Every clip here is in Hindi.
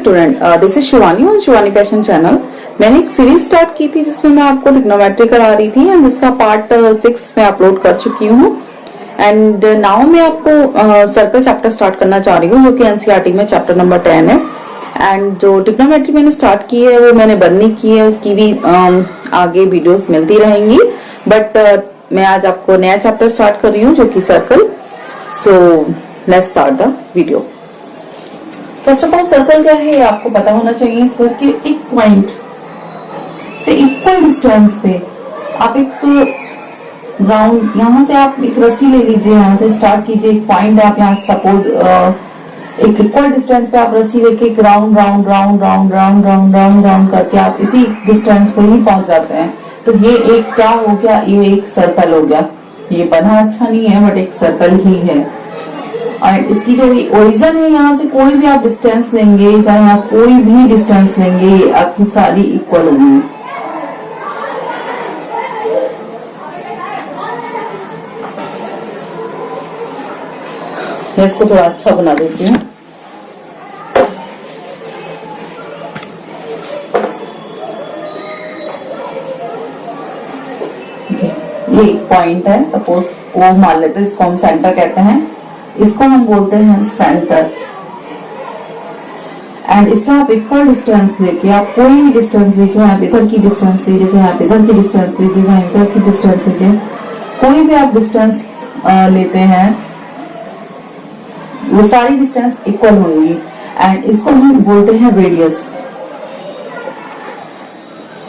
स्टूडेंट, दिस इज शिवानी और शिवानी पैशन चैनल। मैंने एक सीरीज स्टार्ट की थी जिसमें मैं आपको ट्रिग्नोमेट्री करा रही थी एंड जिसका पार्ट 6 में अपलोड कर चुकी हूँ। एंड नाउ मैं आपको सर्कल चैप्टर स्टार्ट करना चाह रही हूँ जो कि एनसीईआरटी में चैप्टर नंबर 10 है। एंड जो ट्रिग्नोमेट्री मैंने स्टार्ट की है वो मैंने बंद नहीं की है, उसकी भी आगे वीडियोस मिलती रहेंगी। बट मैं आज आपको नया चैप्टर स्टार्ट कर रही हूँ जो कि circle. So let's start the video. First of all circle क्या है ये आपको पता होना चाहिए। सर कि एक पॉइंट से इक्वल डिस्टेंस पे आप एक राउंड, यहाँ से आप एक रस्सी ले लीजिए, यहाँ से स्टार्ट कीजिए, एक पॉइंट है, आप यहाँ सपोज एक इक्वल डिस्टेंस पे आप रस्सी लेके एक round round round round round round round round करके आप इसी डिस्टेंस पे ही पहुंच जाते हैं। तो ये एक क्या हो गया, ये एक सर्कल हो गया। ये बना अच्छा नहीं है बट एक सर्कल ही है। और इसकी जो ओरिजिन है, यहाँ से कोई भी आप डिस्टेंस लेंगे, चाहे आप कोई भी डिस्टेंस लेंगे, ये आपकी सारी इक्वल होंगी। मैं इसको थोड़ा अच्छा बना देती हूँ। ये एक पॉइंट है, सपोज वो मान लेते हैं, इसको हम सेंटर कहते हैं, इसको हम बोलते हैं सेंटर। एंड इससे आप इक्वल डिस्टेंस लेके आप कोई भी डिस्टेंस लीजिए, आप इधर की डिस्टेंस लीजिए, चाहे आप इधर की डिस्टेंस लीजिए, चाहे इधर की डिस्टेंस लीजिए, कोई भी आप डिस्टेंस लेते हैं वो सारी डिस्टेंस इक्वल होंगी। एंड इसको हम बोलते हैं रेडियस,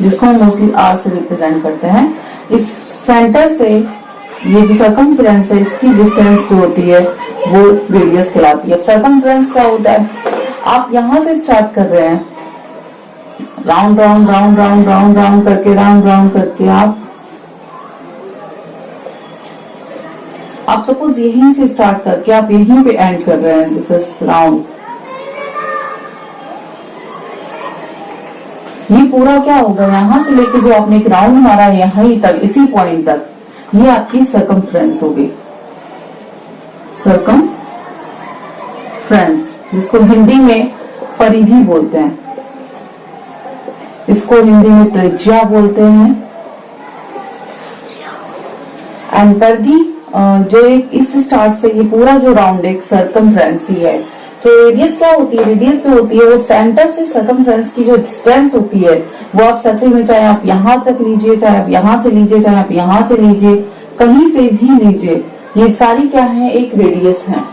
जिसको हम मोस्टली आर से रिप्रेजेंट करते हैं। इस सेंटर से ये जो सर्कमफ्रेंस है, इसकी डिस्टेंस जो होती है वो रेडियस कहलाती है। अब सर्कमफ्रेंस क्या होता है, आप यहां से स्टार्ट कर रहे हैं round round round round round round करके आप सपोज यहीं से स्टार्ट करके आप यहीं पे एंड कर रहे हैं, दिस इज राउंड। ये पूरा क्या होगा, यहां से लेके जो आपने एक राउंड मारा यहीं तक, इसी पॉइंट तक, ये आपकी सर्कमफ्रेंस होगी। सर्कमफ्रेंस, जिसको हिंदी में परिधि बोलते हैं, इसको हिंदी में त्रिज्या बोलते हैं। एंड परिधि जो एक इस स्टार्ट से ये पूरा जो राउंड एक सर्कमफ्रेंस ही है। तो रेडियस क्या होती है, रेडियस जो होती है वो सेंटर से सर्कमफ्रेंस की जो डिस्टेंस होती है वो आप सर्कल में चाहे आप यहां तक लीजिए, चाहे आप यहां से लीजिए, चाहे आप यहां से लीजिए, कहीं से भी लीजिए, ये सारी क्या है, एक रेडियस है।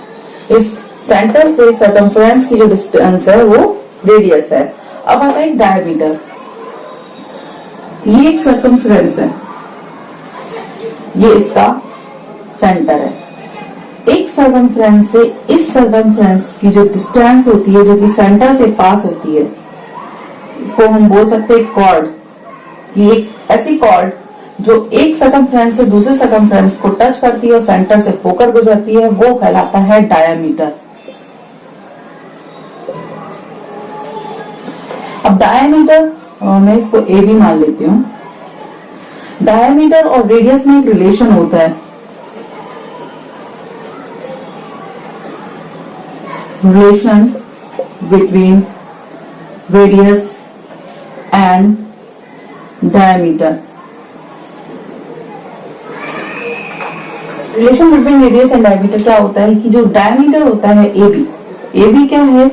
इस सेंटर से सर्कमफ्रेंस की जो डिस्टेंस है वो रेडियस है। अब आता है डायमीटर। ये एक सर्कमफ्रेंस है, ये इसका सेंटर है। एक सर्कमफ्रेंस से इस सर्कमफ्रेंस की जो डिस्टेंस होती है, जो कि सेंटर से पास होती है, इसको हम बोल सकते हैं कॉर्ड। ये एक ऐसी कॉर्ड जो एक सर्कमफ्रेंस से दूसरे सर्कमफ्रेंस को टच करती है और सेंटर से होकर गुजरती है, वो कहलाता है डायमीटर। अब डायमीटर मैं इसको ए भी मान लेती हूँ। डायमीटर और रेडियस में एक रिलेशन होता है, relation between radius and diameter. Relation between radius and diameter क्या होता है कि जो डायमीटर होता है AB क्या है,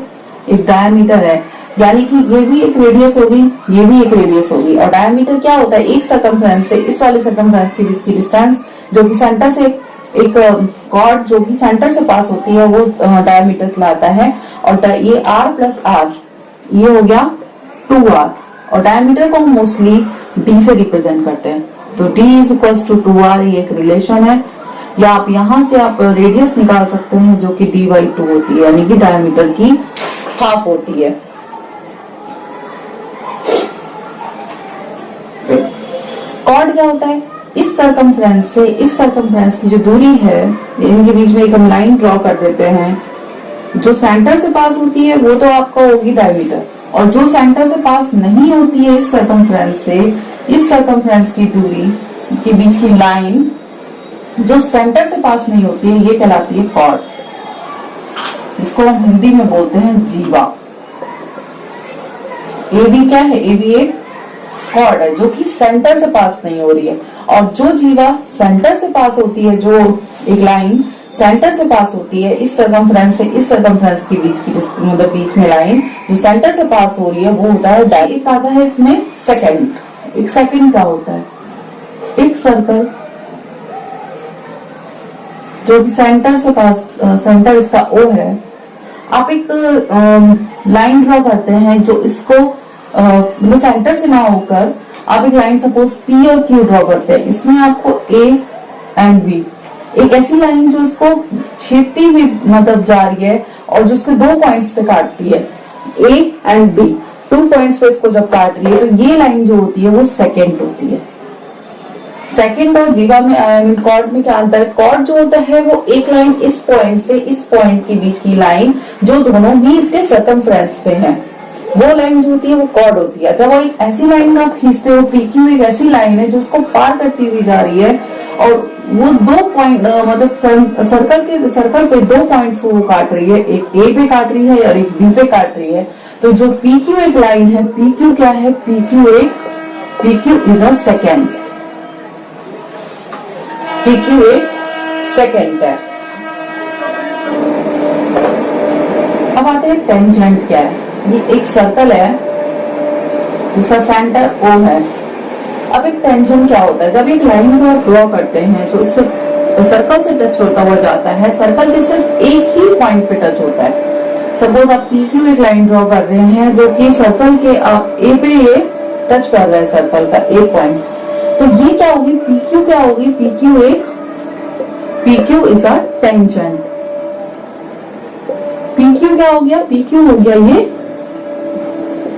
एक डायमीटर है, यानी कि ये भी एक रेडियस होगी, ये भी एक रेडियस होगी। और डायमीटर क्या होता है, एक सर्कमफ्रेंस से इस वाले सर्कमफ्रेंस के बीच की डिस्टेंस, जो कि सेंटर से एक कॉर्ड जो कि सेंटर से पास होती है, वो डायमीटर कहलाता है। और ये r प्लस r, ये हो गया 2r। और डायमीटर को हम मोस्टली d से रिप्रेजेंट करते हैं, तो d is equals to 2r। ये एक रिलेशन है। या आप यहां से आप रेडियस निकाल सकते हैं जो कि d/2 होती है, यानी कि डायमीटर की हाफ होती है। कॉर्ड क्या होता है, इस सर्कमफ्रेंस से इस सर्कमफ्रेंस की जो दूरी है, इनके बीच में एक हम लाइन ड्रॉ कर देते हैं। जो सेंटर से पास होती है वो तो आपका होगी डायमीटर, और जो सेंटर से पास नहीं होती है इस सर्कमफ्रेंस से इस सर्कमफ्रेंस की दूरी के बीच की लाइन जो सेंटर से पास नहीं होती है, ये कहलाती है कॉर्ड, जिसको हम हिंदी में बोलते हैं जीवा। ए बी क्या है, ए बी एक कॉर्ड है जो कि सेंटर से पास नहीं हो रही है, और जो जीवा सेंटर से पास होती है, जो एक लाइन सेंटर से पास होती है इस सर्कमफ्रेंस से इस सर्कमफ्रेंस के बीच की, मतलब बीच में लाइन जो सेंटर से पास हो रही है वो होता है डायरेक्ट आता है इसमें सेकंड। एक सेकंड क्या होता है, एक सर्कल जो कि सेंटर से पास, सेंटर इसका ओ है, आप एक लाइन ड्रॉ करते हैं जो इसको मतलब सेंटर से ना होकर आप एक लाइन सपोज पी और क्यू ड्रॉ करते हैं, इसमें आपको ए एंड बी, एक ऐसी लाइन जो इसको छेदती हुई मतलब जा रही है और जो उसके 2 पॉइंट्स पे काटती है, ए एंड बी 2 पॉइंट्स पे इसको जब काट रही है तो ये लाइन जो होती है वो सेकेंड होती है। सेकेंड और जीवा में कॉर्ड में क्या अंतर है, कॉर्ड जो होता है वो एक लाइन इस पॉइंट से इस पॉइंट के बीच की लाइन जो दोनों भी इसके सर्कमफ्रेंस पे है, वो लाइन जो होती है वो कॉर्ड होती है। जब वो एक ऐसी लाइन आप खींचते हो, पीक्यू एक ऐसी लाइन है जो उसको पार करती हुई जा रही है और वो 2 पॉइंट मतलब सर्कल पे 2 पॉइंट्स को वो काट रही है, एक ए पे काट रही है और एक बी पे काट रही है, तो जो पीक्यू एक लाइन है, पीक्यू क्या है, PQ is a second, PQ एक सेकेंड है। अब आते हैं टेंजेंट क्या है, ये एक सर्कल है जिसका सेंटर ओ है। अब एक टेंजेंट क्या होता है, जब एक लाइन को आप ड्रॉ करते हैं जो इस सर्कल से टच होता हुआ जाता है, सर्कल के सिर्फ एक ही पॉइंट पे टच होता है। सपोज आप पी क्यू एक लाइन ड्रॉ कर रहे हैं जो कि सर्कल के आप ए पे ये टच कर रहे हैं, सर्कल का ए पॉइंट, तो ये क्या होगी, पी क्यू क्या होगी, PQ is a tangent. PQ क्या हो गया, पीक्यू हो गया ये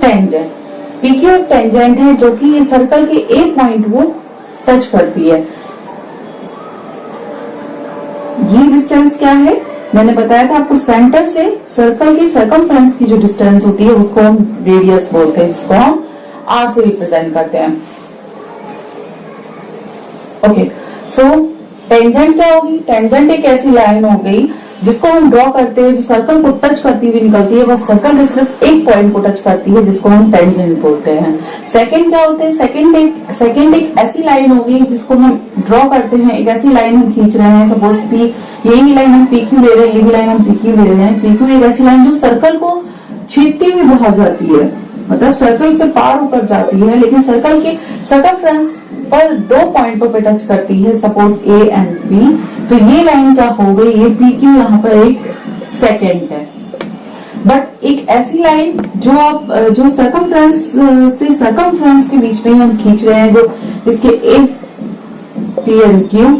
टेंजेंट। पीक्यू एक टेंजेंट है जो कि ये सर्कल के एक पॉइंट वो टच करती है। ये डिस्टेंस क्या है, मैंने बताया था आपको, सेंटर से सर्कल की सर्कमफ्रेंस की जो डिस्टेंस होती है उसको हम रेडियस बोलते हैं, जिसको हम आर से रिप्रेजेंट करते हैं। ओके, सो टेंजेंट क्या होगी, टेंजेंट एक ऐसी लाइन हो गई जिसको हम ड्रॉ करते हैं, जो सर्कल को टच करती हुई निकलती है, बस सर्कल के सिर्फ एक पॉइंट को टच करती है, जिसको हम टेंजेंट बोलते हैं। सेकंड क्या होते हैं, सेकंड एक ऐसी लाइन होगी जिसको हम ड्रॉ करते हैं, एक ऐसी लाइन हम खींच रहे हैं, सपोज पी, यही लाइन हम पी क्यू ले रहे हैं, ये भी लाइन हम पी क्यू ले रहे हैं। पी क्यू एक ऐसी लाइन जो सर्कल को छेदती हुई बाहर जाती है, मतलब सर्कल से पार होकर जाती है, लेकिन सर्कल के सर्कमफ्रेंस पर 2 पॉइंटों पे टच करती है, सपोज ए एंड बी, तो ये लाइन क्या हो गई, ये पी क्यू यहाँ पर एक सेकेंड है। बट एक ऐसी लाइन जो आप जो सर्कमफ्रेंस से सर्कमफ्रेंस के बीच में हम खींच रहे हैं, जो इसके ए पी एंड क्यू,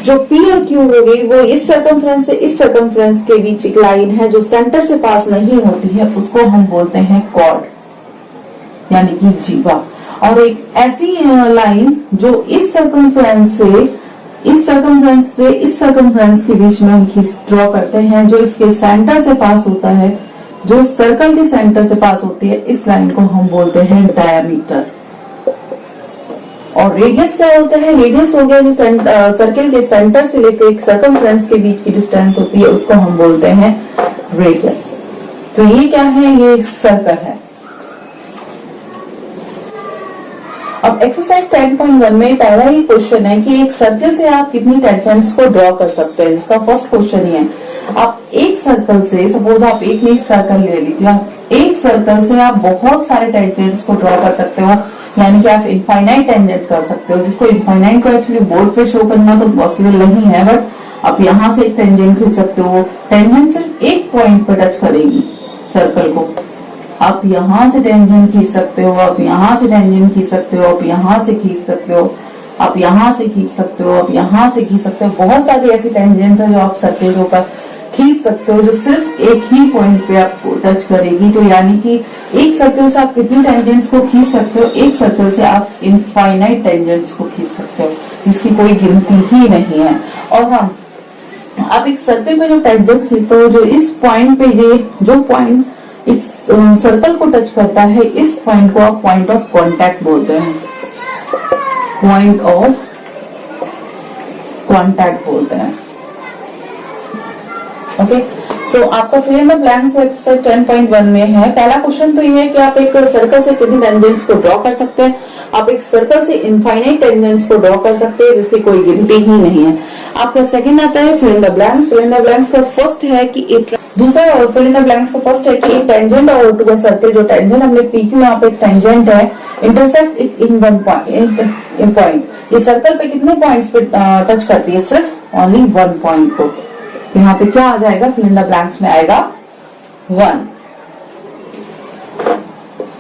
जो पी और क्यू हो गई वो इस सर्कमफ्रेंस से इस सर्कमफ्रेंस के बीच एक लाइन है जो सेंटर से पास नहीं होती है, उसको हम बोलते हैं कॉर्ड, यानी कि जीवा। और एक ऐसी लाइन जो इस सर्कमफ्रेंस से इस सर्कमफ्रेंस के बीच में हम ड्रॉ करते हैं, जो इसके सेंटर से पास होता है, जो सर्कल के सेंटर से पास होती है, इस लाइन को हम बोलते हैं डायमीटर। और रेडियस क्या होता है, रेडियस हो गया जो सर्कल के सेंटर से लेकर एक सर्कमफ्रेंस के बीच की डिस्टेंस होती है, उसको हम बोलते हैं रेडियस। तो ये क्या है, ये सर्कल है। अब एक्सरसाइज 10.1 में पहला ही क्वेश्चन है कि एक सर्कल से आप कितनी टेंजेंट्स को ड्रॉ कर सकते हैं, इसका फर्स्ट क्वेश्चन ही है। आप एक सर्कल से, सपोज आप एक ही सर्कल ले लीजिए, आप एक सर्कल से आप बहुत सारे टेंजेंट्स को ड्रॉ कर सकते हो, यानी कि आप इनफाइनाइट टेंजेंट कर सकते हो, जिसको इनफाइनाइट को एक्चुअली बोर्ड पे शो करना तो पॉसिबल नहीं है, बट आप यहाँ से एक टेंजेंट खींच सकते हो। टेंजेंट सिर्फ एक पॉइंट पर टच करेगी सर्कल को, आप यहाँ से टेंजेंट खींच सकते हो, आप यहाँ से टेंजेंट खींच सकते हो, आप यहाँ से खींच सकते हो, आप यहाँ से खींच सकते हो, आप यहाँ से खींच सकते हो। बहुत सारी ऐसी टेंजेंट्स है जो आप सर्कल के ऊपर खींच सकते हो, जो सिर्फ एक ही पॉइंट पे आपको टच करेगी। तो यानी कि एक सर्कल से आप कितनी टेंजेंट्स को खींच सकते हो, एक सर्कल से आप इनफाइनाइट टेंजेंट्स को खींच सकते हो, जिसकी कोई गिनती ही नहीं है। और हम आप एक सर्कल में जो टेंजेंट खींचते हो, जो इस पॉइंट पे जो पॉइंट इस सर्कल को टच करता है, इस पॉइंट को आप पॉइंट ऑफ कांटेक्ट बोलते हैं, पॉइंट ऑफ कांटेक्ट बोलते हैं। ओके, सो आपका fill in the blanks exercise 10.1 में है। पहला क्वेश्चन तो ये है कि आप एक सर्कल से कितनी टेंजेंट्स को ड्रॉ कर सकते हैं। आप एक सर्कल से इनफाइनाइट टेंजेंट्स को ड्रॉ कर सकते हैं जिसकी कोई गिनती ही नहीं है। आपका सेकंड आता है fill in the blanks. Fill in the blanks का फर्स्ट है कि दूसरा फिल इन द ब्लैंक्स का फर्स्ट है कि एक टेंजेंट और टू अ सर्कल, जो टेंजेंट हमने PQ यहाँ पे एक टेंजेंट है, इंटरसेक्ट इन वन पॉइंट। ये सर्कल पे कितने पॉइंट्स पे टच करती है? सिर्फ ओनली 1 पॉइंट को। तो यहाँ पे क्या आ जाएगा? फिल इन द ब्लैंक्स में आएगा 1।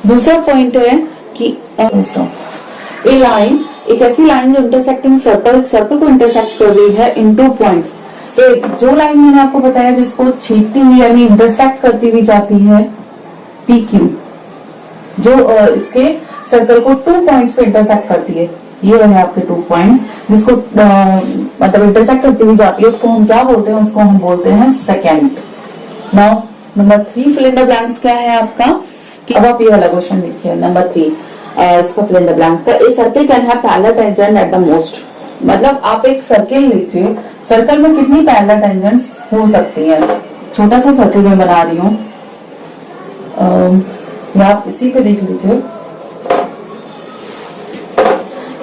दूसरा पॉइंट है कि ए लाइन, एक ऐसी लाइन जो इंटरसेक्टिंग सर्कल, एक सर्कल को इंटरसेक्ट कर रही है इन 2 पॉइंट्स। तो जो लाइन मैंने आपको बताया जिसको छेदती हुई यानी इंटरसेक्ट करती हुई जाती है PQ, जो इसके सर्कल को 2 पॉइंट्स पे इंटरसेक्ट करती है। ये रहे आपके 2 पॉइंट्स जिसको मतलब इंटरसेक्ट करती हुई जाती है, उसको हम क्या बोलते हैं? उसको हम बोलते हैं second. Now number 3 fill in the blanks क्या है आपका? अब आप ये वाला क्वेश्चन देखिए नंबर 3, इसका फिल इन द ब्लैंक्स का। A circle can have parallel tangent at the most. मतलब आप एक सर्कल लीजिए, सर्कल में कितनी पैरेलल टेंजेंट्स हो सकती हैं? छोटा सा सर्कल में बना रही हूँ, आप इसी पे देख लीजिए।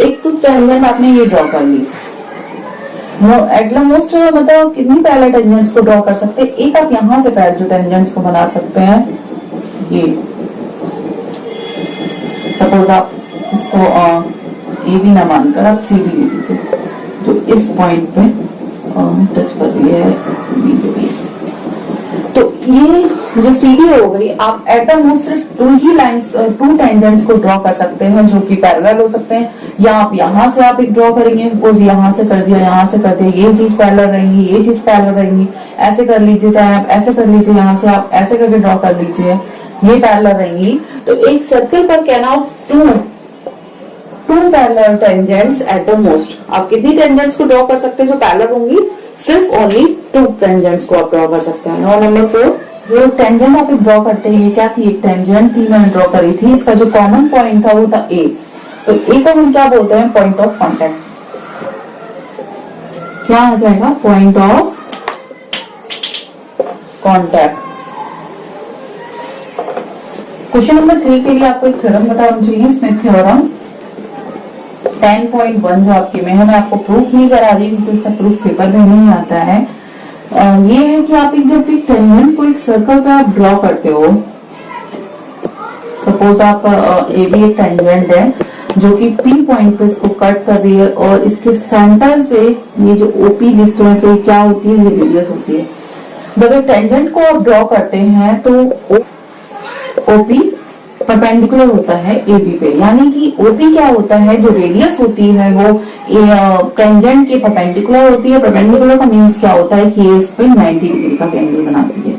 एक तो टेंजेंट आपने ये ड्रॉ कर ली, एट द मोस्ट मतलब कितनी पैरेलल टेंजेंट्स को ड्रॉ कर सकते हैं? एक आप यहां से पैरेलल जो टेंजेंट्स को बना सकते हैं, ये सपोज आप इसको ए भी ना मानकर आप CD ले लीजिए, जो इस पॉइंट पे टच कर रही है B। तो ये जो CD हो गई, आप एट द मोस्ट सिर्फ 2 ही लाइंस, 2 टेंजेंट्स को ड्रॉ कर सकते हैं जो कि पैरेलल हो सकते हैं। या आप यहाँ से आप एक ड्रॉ करेंगे, सपोज यहाँ से कर दिया, यहाँ से कर दिया, ये चीज पैरेलल रहेंगी, ये चीज पैरेलल रहेंगी, ऐसे कर लीजिए, चाहे आप ऐसे कर लीजिए, यहाँ से आप ऐसे करके ड्रॉ कर लीजिए, ये पैरेलल रहेंगी। तो एक सर्कल पर can of 2 parallel tangents at the most. आप कितनी टेंजेंट्स को ड्रॉ कर सकते हैं जो पैरेलल होंगी? सिर्फ ओनली 2 टेंजेंट्स को आप ड्रॉ कर सकते हैं। और नंबर 4, जो टेंजेंट आप ड्रॉ करते हैं, ये क्या थी? एक टेंजेंट थी, मैंने ड्रॉ करी थी। इसका जो कॉमन पॉइंट था वो था A। तो A को हम क्या बोलते हैं? Point of contact. क्या आ जाएगा? Point of contact. Question number 3 के लिए आपको एक थ्योरम बताना चाहिए, स्मिथ थ्योरम 10.1 जो आपके में है। मैं आपको प्रूफ नहीं करा रही क्योंकि इसका प्रूफ पेपर में नहीं आता है। ये है कि आप जब एक टेंजेंट को एक सर्कल पे आप ड्रॉ करते हो, सपोज आप ए भी एक टेंजेंट है जो कि P पॉइंट पे इसको कट कर रही है और इसके सेंटर से ये जो OP डिस्टेंस है क्या होती है? ये रेडियस होती है। जब एक टेंजेंट को आप ड्रॉ करते हैं तो OP परपेंडिकुलर होता है AB पे, यानी कि OP क्या होता है? जो रेडियस होती है वो टेंजेंट के परपेंडिकुलर होती है। परपेंडिकुलर का मीन्स क्या होता है? कि ये इस पे 90 डिग्री का एंगल बनाती है।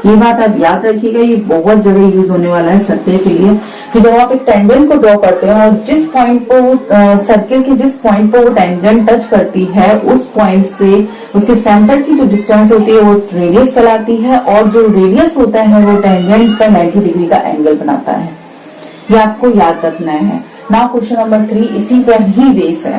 ये बात आप याद रखिएगा, ये बहुत जगह यूज होने वाला है सर्कल के लिए, कि जब आप एक टेंजेंट को ड्रॉ करते हैं और जिस पॉइंट पर सर्कल के जिस पॉइंट पर वो टेंजेंट टच करती है, उस पॉइंट से उसके सेंटर की जो डिस्टेंस होती है वो रेडियस कहलाती है, और जो रेडियस होता है वो टेंजेंट पर 90 डिग्री का एंगल बनाता है। ये आपको याद रखना है ना। क्वेश्चन नंबर 3 इसी पर ही बेस है।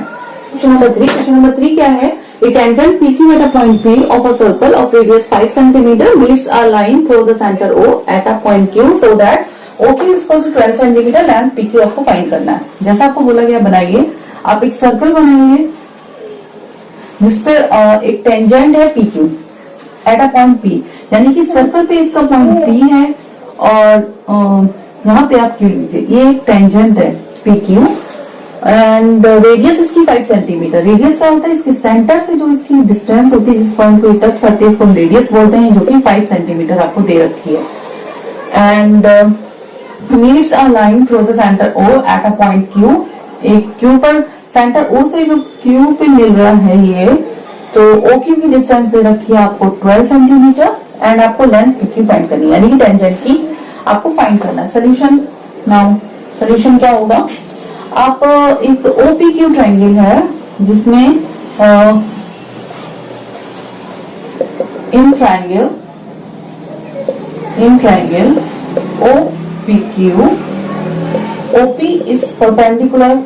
क्वेश्चन नंबर 3 क्या है? A tangent PQ at a point P of a circle of radius 5 cm meets a line through the center O at a point Q so that OQ is equal to 12 cm length PQ आपको फाइंड करना है। जैसा आपको बोला गया बनाइए, आप एक सर्कल बनाइए जिसपे एक टेंजेंट है PQ at a point P, यानी कि सर्कल पे इसका पॉइंट P है और यहाँ पे आप Q लीजिए। ये एक टेंजेंट है PQ एंड रेडियस इसकी 5 सेंटीमीटर। रेडियस क्या होता है? इसके सेंटर से जो इसकी डिस्टेंस होती है, जिस पॉइंट को टच करते हैं, इसको हम रेडियस बोलते हैं, जो कि 5 सेंटीमीटर आपको दे रखी है। And meets a line through the centre O at a point Q। एक Q पर सेंटर O से जो Q पे मिल रहा है ये, तो OQ की डिस्टेंस दे रखी है आपको 12 सेंटीमीटर एंड आपको लेंथ PQ फाइंड करनी है, यानी कि टेंजेंट की आपको फाइंड करना है। सोल्यूशन, नाउ सोल्यूशन क्या होगा? आप एक OPQ ट्रायंगल है जिसमें in triangle OPQ, OP is perpendicular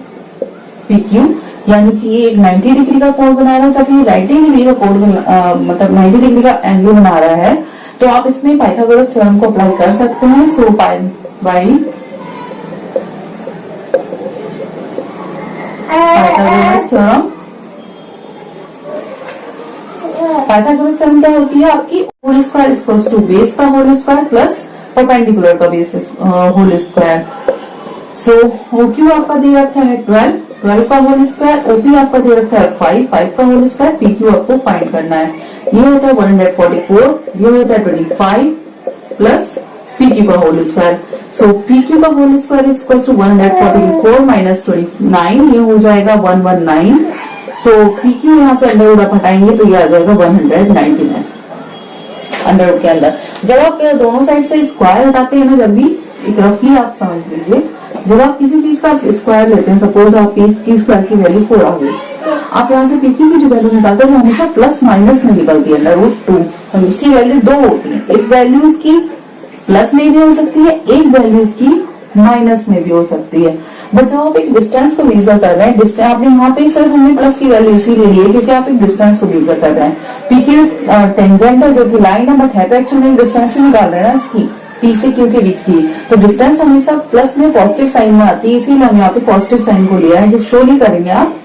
PQ, यानी कि ये एक 90 डिग्री का कोण बना रहा है, जबकि 90 डिग्री का कोण मतलब 90 डिग्री का एंगल बना रहा है। तो आप इसमें पाइथागोरस थ्योरम को अप्लाई कर सकते हैं। So by Pythagoras theorem, Pythagoras theorem क्या होती है आपकी, whole square equals to base का होल स्क्वायर प्लस परपेंडिकुलर का base whole square. So OQ आपका दे रखा है 12 का होल स्क्वायर, OP आपका दे रखा है 5 का होल स्क्वायर, PQ आपको फाइंड करना है। ये होता है 144, ये होता है 25 प्लस PQ का होल स्क्वायर। सो PQ का whole square is equal to 144 minus 29, ये हो जाएगा 119। सो PQ यहाँ से अंडर रूट आप हटाएंगे तो ये आ जाएगा 199 अंडर रूट के अंदर। जब आप दोनों साइड से स्क्वायर हटाते हैं ना, जब भी एक रफली आप समझ लीजिए, जब आप किसी चीज का स्क्वायर लेते हैं, सपोज आप PQ स्क्वायर की वैल्यू 4 आ गई, आप यहाँ से PQ की जो वैल्यू निकालते हैं वो हमेशा प्लस माइनस में निकलती है, अंडर रूट 2। तो उसकी वैल्यू 2 होती है, एक वैल्यू इसकी प्लस में भी हो सकती है, एक वैल्यू इसकी माइनस में भी हो सकती है। बट जब आप एक डिस्टेंस को मेजर कर रहे हैं, डिस्टेंस आपने यहाँ पे सिर्फ हमने प्लस की वैल्यू इसीलिए ली है क्योंकि आप एक डिस्टेंस को मेजर कर रहे हैं। PQ टेंजेंट है जो कि लाइन है, बट है तो एक्चुअली डिस्टेंस ही निकाल रहे हैं ना इसकी, P से Q के बीच की। तो डिस्टेंस हमेशा प्लस में पॉजिटिव साइन में आती है, इसीलिए हम यहाँ पे पॉजिटिव साइन को लिया है, जो शो नहीं करेंगे आप,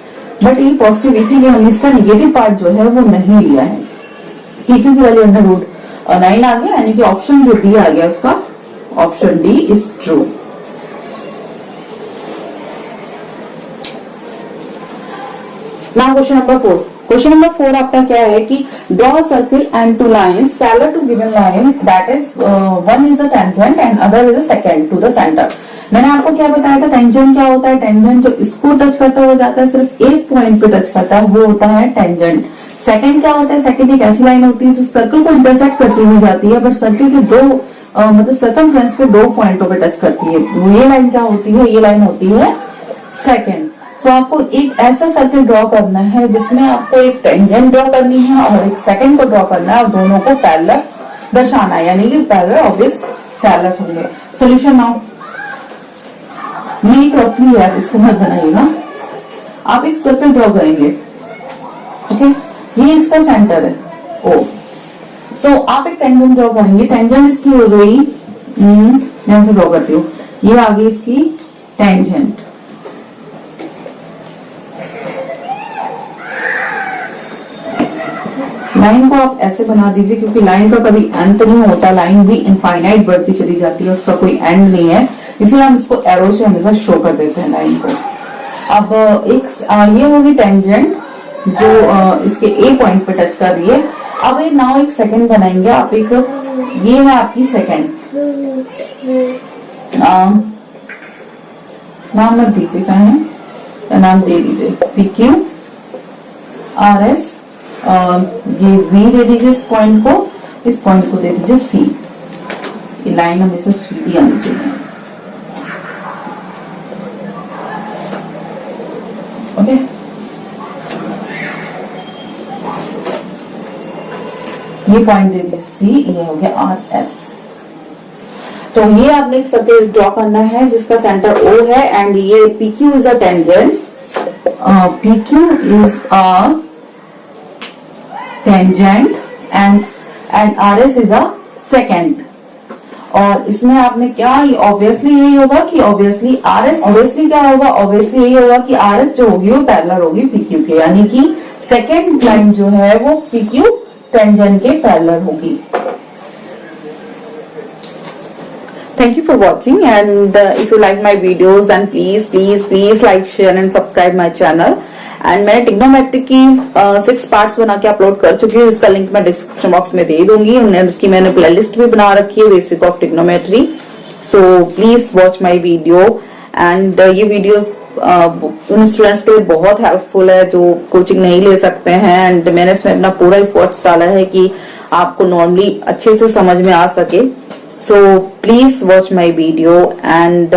बट ये पॉजिटिव इसीलिए हम इसका निगेटिव पार्ट जो है वो नहीं लिया है। PQ की वैल्यू अंडर रूट 9 आ गया, यानी कि ऑप्शन जो डी आ गया उसका, option D is true. Now question number 4। Question number 4 आपका क्या है कि draw circle and two lines parallel to given line, that is one is a tangent and other is a second to the centre. मैंने आपको क्या बताया था, टेंजेंट क्या होता है, टेंजेंट जो इसको टच करता हुआ जाता है, सिर्फ एक पॉइंट पे टच करता है, वो होता है टेंजेंट। सेकंड क्या होता है, सेकंड एक ऐसी लाइन होती है जो सर्कल को इंटरसेक्ट करती हुई जाती है, बट सर्कल के दो मतलब सर्कमफ्रेंस पे 2 पॉइंटों पे टच करती है, वो ये लाइन क्या होती है, ये लाइन होती है सेकंड। सो आपको एक ऐसा सर्किल ड्रॉ करना है जिसमें आपको एक टेंजेंट ड्रॉ करनी है और एक सेकंड को ड्रॉ करना है और दोनों को पैरेलल दर्शाना है, यानी कि पैरेलल ऑब्वियस पैरेलल होंगे। सोल्यूशन नाउ, ये एक रफली है, इसको मत बनाइएगा। आप एक सर्कल ड्रॉ करेंगे, ओके, ये इसका सेंटर है O। सो आप एक टेंजेंट ड्रॉ करेंगे, टेंजेंट इसकी हो गई, मैं इसे ड्रॉ करती हूँ, ये आ गई इसकी टेंजेंट। लाइन को आप ऐसे बना दीजिए क्योंकि लाइन का कभी अंत नहीं होता, लाइन भी इनफाइनाइट बढ़ती चली जाती है, उसका कोई एंड नहीं है, इसलिए हम इसको एरो से हमेशा शो कर देते हैं लाइन को। अब एक ये होगी टेंजेंट जो इसके ए पॉइंट पे टच कर रही है। अब ये नाउ एक सेकंड बनाएंगे आप, एक ये है आपकी सेकंड, नाम मत दीजिए, चाहे नाम दे दीजिए PQ RS, ये V दे दीजिए इस पॉइंट को दे दीजिए C। ये लाइन हमेशा सीधी आनी चाहिए, ओके। ये पॉइंट दे दीजिए C, ये हो गया RS। तो ये आपने एक सर्किल ड्रॉ करना है जिसका सेंटर O है एंड ये PQ is a tangent, PQ is a tangent and RS is a second. और इसमें आपने क्या, ऑब्वियसली यही होगा कि ऑब्वियसली RS, ऑब्वियसली क्या होगा, ऑब्वियसली यही होगा कि RS जो होगी वो पैरेलल होगी PQ के, यानी कि सेकंड लाइन जो है वो PQ टेंजेंट के पैरेलल होगी। Thank you for watching, and if you like my videos then please like, share and subscribe my channel। And मैंने ट्रिग्नोमेट्री की 6 पार्ट्स बना के अपलोड कर चुकी हूँ, इसका लिंक मैं डिस्क्रिप्शन बॉक्स में दे दूंगी। उसकी मैंने प्लेलिस्ट भी बना रखी है, basic of trigonometry. So please watch my video and ये वीडियोस उन स्टूडेंट्स के लिए बहुत हेल्पफुल है जो कोचिंग नहीं ले सकते हैं। एंड मैंने इसमें अपना पूरा एफर्ट्स डाला है कि आपको नॉर्मली अच्छे से समझ में आ सके। So please watch my video and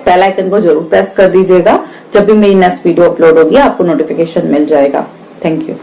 bell icon को जरूर प्रेस कर दीजिएगा, जब भी मेरी नेक्स्ट वीडियो अपलोड होगी आपको नोटिफिकेशन मिल जाएगा। Thank you.